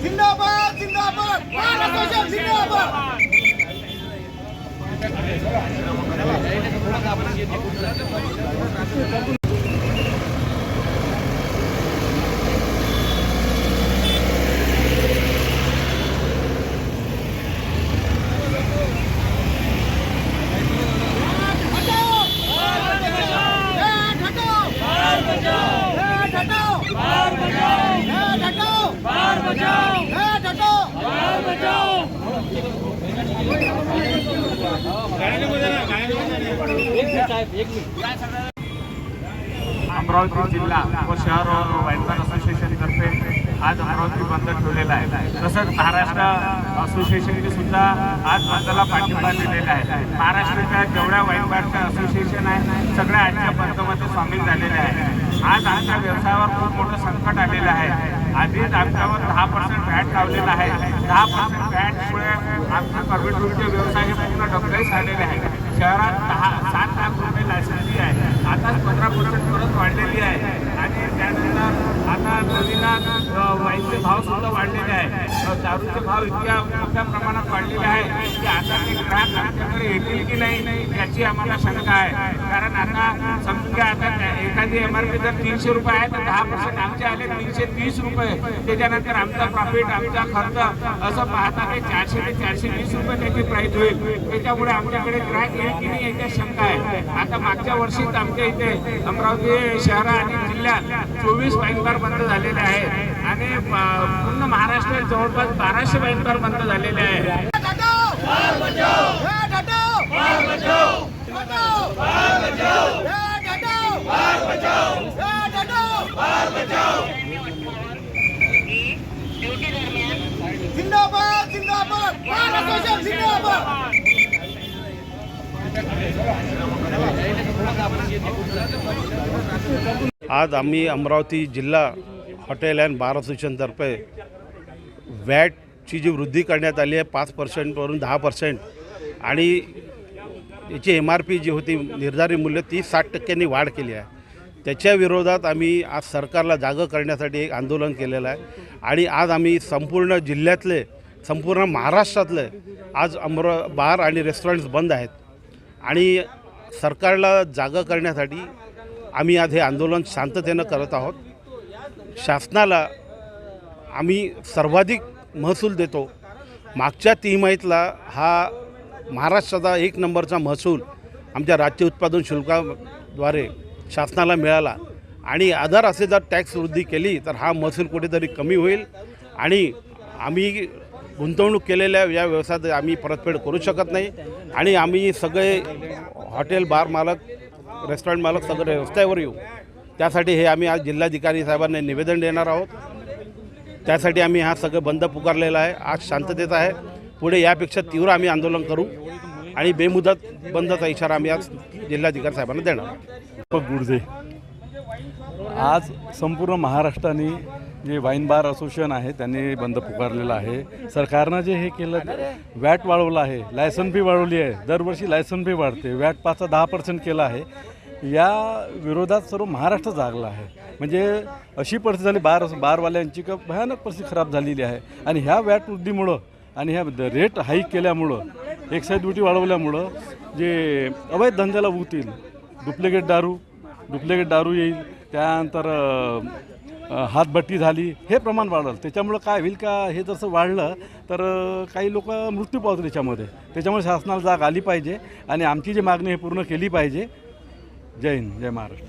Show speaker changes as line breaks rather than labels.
जिंदाबाद जिंदाबाद bar association जिंदाबाद।
अमरावती जिल्हा व शहर वाईनबार असोसिएशन तर्फे आज अमरावती बंद ठेवलेला आहे। तसंच महाराष्ट्र असोसिएशनने सुद्धा आज बंदला पाठिंबा दिलेला आहे। महाराष्ट्राच्या जेवढ्या वाईनबारच्या असोसिएशन आहे सगळ्या आजच्या बंदमध्ये सामील झालेले आहे। आज आमच्या व्यवसायावर खूप मोठं संकट आलेलं आहे। आधीच आमच्यावर 10% व्हॅट लावलेला आहे। 10% व्हॅटमुळे आमच्या परमिटचे व्यवसाय हे पूर्ण डबघाईस आलेले आहे। शहरात 7 लाख रुपये लायसन्सी आहे, आता 15% परत वाढलेली आहे। आणि त्यानंतर आता नदीला वाईनचे भाव सुद्धा वाढलेले आहे। दारूचे भाव इतक्या मोठ्या प्रमाणात वाढलेले आहे की आता ते ग्राहक आमच्याकडे येतील की नाही याची आम्हाला शंका आहे। कारण आता समजून घ्या, आता एखादी MRP जर 300 रुपये आहे तर 10% आमचे आले 330 रुपये। त्याच्यानंतर आमचा प्रॉफिट, आमचा खर्च असं पाहता ते 400 ते 420 रुपये त्याची प्राईस होईल। त्याच्यामुळे आमच्याकडे ग्राहक येईल की नाही याची शंका आहे। आता मागच्या वर्षीच आमच्या इथे अमरावती शहर आणि जिल्ह्यात 24 वाईनबार बंद झालेले आहेत आणि पूर्ण महाराष्ट्रात जवळपास 1200 वाईनबार बंद झालेले आहेत।
जिंदाबाद जिंदाबाद बार असोसिएशन जिंदाबाद।
आज आम्ही अमरावती जिल्हा हॉटेल अँड बार असोसिएशनतर्फे वॅटची जी वृद्धी करण्यात आली आहे 5% वरून 10% आणि याची MRP जी होती निर्धारित मूल्य 30-60% वाढ केली आहे। त्याच्या विरोधात आम्ही आज सरकारला जागं करण्यासाठी एक आंदोलन केलेलं आहे आणि आज आम्ही संपूर्ण जिल्ह्यातले, संपूर्ण महाराष्ट्रातले आज बार आणि रेस्टॉरंट्स बंद आहेत आणि सरकारला जागं करण्यासाठी आम्ही आज हे आंदोलन शांततेनं करत आहोत। शासनाला आम्ही सर्वाधिक महसूल देतो। मागच्या तिमाहीतला हा महाराष्ट्राचा 1 नंबरचा महसूल आमच्या राज्य उत्पादन शुल्काद्वारे शासनाला मिळाला आणि आधार असे जर टॅक्स वृद्धी केली तर हा महसूल कुठेतरी कमी होईल आणि आम्ही गुंतवणूक केलेल्या या व्यवसायात आम्ही परतफेड करू शकत नाही आणि आम्ही सगळे हॉटेल, बार मालक, रेस्टॉरंट मालक सगळे रस्त्यावर येऊ। त्यासाठी हे आम्ही आज जिल्हाधिकारी साहेबांना निवेदन देणार आहोत। त्यासाठी आम्ही हा सगळं बंद पुकारलेला आहे। आज शांततेत आहे, पुढे यापेक्षा तीव्र आम्ही आंदोलन करू आणि बेमुदत बंदचा इशारा आम्ही आज जिल्हाधिकारी साहेबांना देणार आहोत।
गुडदे आज संपूर्ण महाराष्ट्राने जे वाईन बार असोसिएशन आहे त्यांनी बंद पुकारलेलं आहे। सरकारनं जे हे केलं, वॅट वाढवलं आहे, लायसन फी वाढवली आहे, दरवर्षी लायसन फी वाढते, वॅट 5 ते 10% केलं आहे। या विरोधात सर्व महाराष्ट्र जागला आहे। म्हणजे अशी परिस्थिती झाली बारवाल्यांची का भयानक परिस्थिती खराब झालेली आहे आणि ह्या वॅट वृद्धीमुळं आणि ह्या रेट हाईक केल्यामुळं, एक्साईज ड्युटी वाढवल्यामुळं जे अवैध धंद्याला उगतील, डुप्लिकेट दारू येईल, त्यानंतर हातभट्टी झाली, हे प्रमाण वाढलं। त्याच्यामुळं काय होईल का, हे जसं वाढलं तर काही लोक मृत्यू पावतील त्याच्यामुळे शासनाला जाग आली पाहिजे आणि आमची जी मागणी हे पूर्ण केली पाहिजे। जय हिंद, जय महाराष्ट्र।